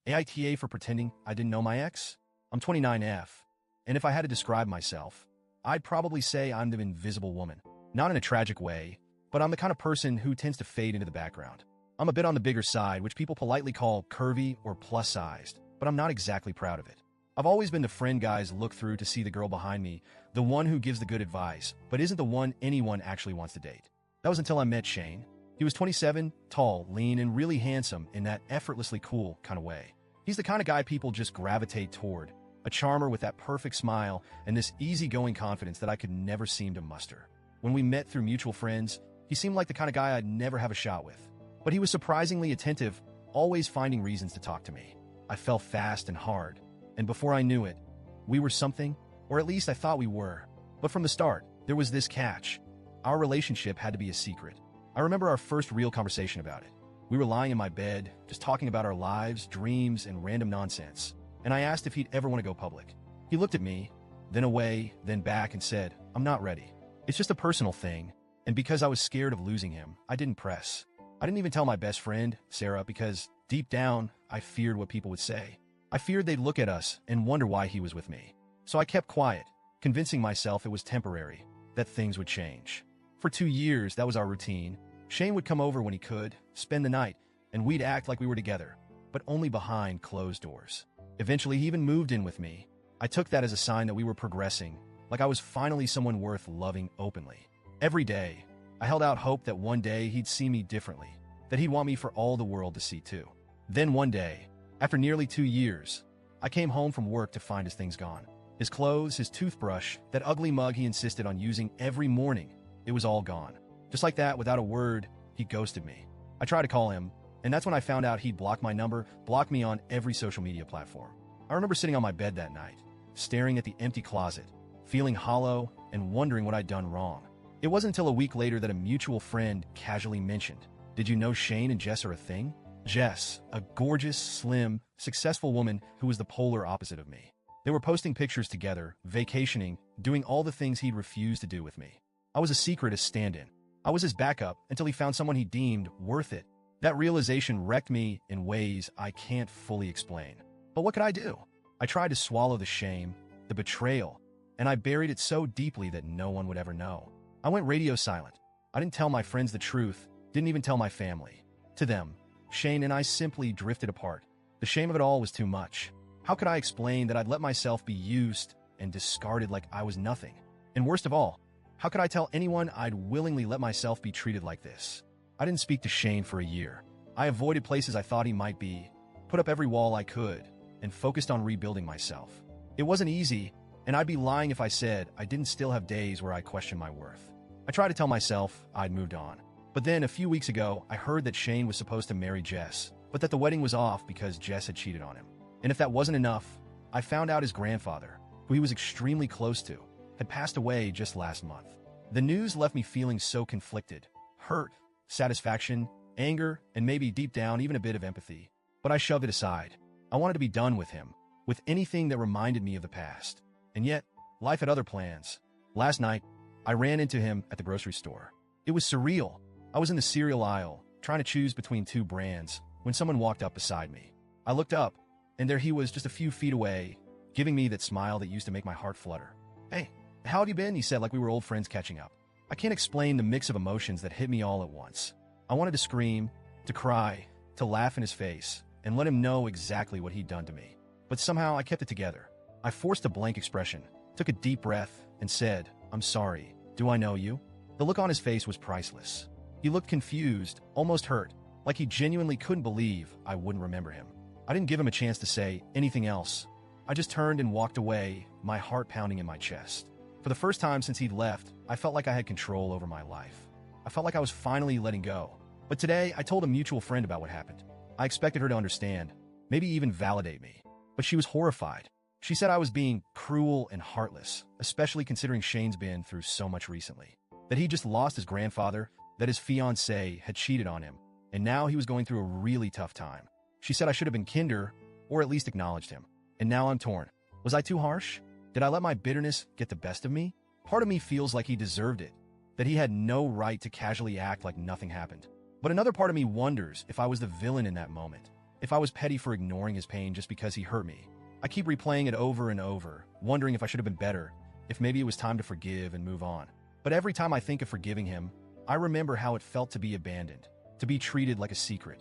AITA for pretending I didn't know my ex? I'm 29F, and if I had to describe myself, I'd probably say I'm the invisible woman. Not in a tragic way, but I'm the kind of person who tends to fade into the background. I'm a bit on the bigger side, which people politely call curvy or plus-sized, but I'm not exactly proud of it. I've always been the friend guys look through to see the girl behind me, the one who gives the good advice, but isn't the one anyone actually wants to date. That was until I met Shane. He was 27, tall, lean, and really handsome in that effortlessly cool kind of way. He's the kind of guy people just gravitate toward, a charmer with that perfect smile and this easygoing confidence that I could never seem to muster. When we met through mutual friends, he seemed like the kind of guy I'd never have a shot with. But he was surprisingly attentive, always finding reasons to talk to me. I fell fast and hard, and before I knew it, we were something, or at least I thought we were. But from the start, there was this catch. Our relationship had to be a secret. I remember our first real conversation about it. We were lying in my bed, just talking about our lives, dreams, and random nonsense. And I asked if he'd ever want to go public. He looked at me, then away, then back, and said, "I'm not ready. It's just a personal thing." And because I was scared of losing him, I didn't press. I didn't even tell my best friend, Sarah, because deep down, I feared what people would say. I feared they'd look at us and wonder why he was with me. So I kept quiet, convincing myself it was temporary, that things would change. For 2 years, that was our routine. Shane would come over when he could, spend the night, and we'd act like we were together, but only behind closed doors. Eventually, he even moved in with me. I took that as a sign that we were progressing, like I was finally someone worth loving openly. Every day, I held out hope that one day he'd see me differently, that he'd want me for all the world to see too. Then one day, after nearly 2 years, I came home from work to find his things gone. His clothes, his toothbrush, that ugly mug he insisted on using every morning, it was all gone. Just like that, without a word, he ghosted me. I tried to call him, and that's when I found out he'd blocked my number, blocked me on every social media platform. I remember sitting on my bed that night, staring at the empty closet, feeling hollow and wondering what I'd done wrong. It wasn't until a week later that a mutual friend casually mentioned, "Did you know Shane and Jess are a thing?" Jess, a gorgeous, slim, successful woman who was the polar opposite of me. They were posting pictures together, vacationing, doing all the things he'd refused to do with me. I was a secret as stand-in. I was his backup until he found someone he deemed worth it. That realization wrecked me in ways I can't fully explain. But what could I do? I tried to swallow the shame, the betrayal, and I buried it so deeply that no one would ever know. I went radio silent. I didn't tell my friends the truth, didn't even tell my family. To them, Shane and I simply drifted apart. The shame of it all was too much. How could I explain that I'd let myself be used and discarded like I was nothing? And worst of all, how could I tell anyone I'd willingly let myself be treated like this? I didn't speak to Shane for a year. I avoided places I thought he might be, put up every wall I could, and focused on rebuilding myself. It wasn't easy, and I'd be lying if I said I didn't still have days where I questioned my worth. I tried to tell myself I'd moved on. But then a few weeks ago, I heard that Shane was supposed to marry Jess, but that the wedding was off because Jess had cheated on him. And if that wasn't enough, I found out his grandfather, who he was extremely close to, had passed away just last month. The news left me feeling so conflicted, hurt, satisfaction, anger, and maybe deep down even a bit of empathy. But I shoved it aside. I wanted to be done with him, with anything that reminded me of the past. And yet, life had other plans. Last night, I ran into him at the grocery store. It was surreal. I was in the cereal aisle, trying to choose between 2 brands, when someone walked up beside me. I looked up, and there he was just a few feet away, giving me that smile that used to make my heart flutter. "Hey, how have you been?" he said, like we were old friends catching up. I can't explain the mix of emotions that hit me all at once. I wanted to scream, to cry, to laugh in his face, and let him know exactly what he'd done to me. But somehow I kept it together. I forced a blank expression, took a deep breath, and said, "I'm sorry. Do I know you?" The look on his face was priceless. He looked confused, almost hurt, like he genuinely couldn't believe I wouldn't remember him. I didn't give him a chance to say anything else. I just turned and walked away, my heart pounding in my chest. For the first time since he'd left, I felt like I had control over my life. I felt like I was finally letting go. But today, I told a mutual friend about what happened. I expected her to understand, maybe even validate me. But she was horrified. She said I was being cruel and heartless, especially considering Shane's been through so much recently. That he just lost his grandfather, that his fiancée had cheated on him, and now he was going through a really tough time. She said I should have been kinder, or at least acknowledged him. And now I'm torn. Was I too harsh? Did I let my bitterness get the best of me? Part of me feels like he deserved it, that he had no right to casually act like nothing happened. But another part of me wonders if I was the villain in that moment. If I was petty for ignoring his pain just because he hurt me, I keep replaying it over and over, wondering if I should have been better, if maybe it was time to forgive and move on. But every time I think of forgiving him, I remember how it felt to be abandoned, to be treated like a secret,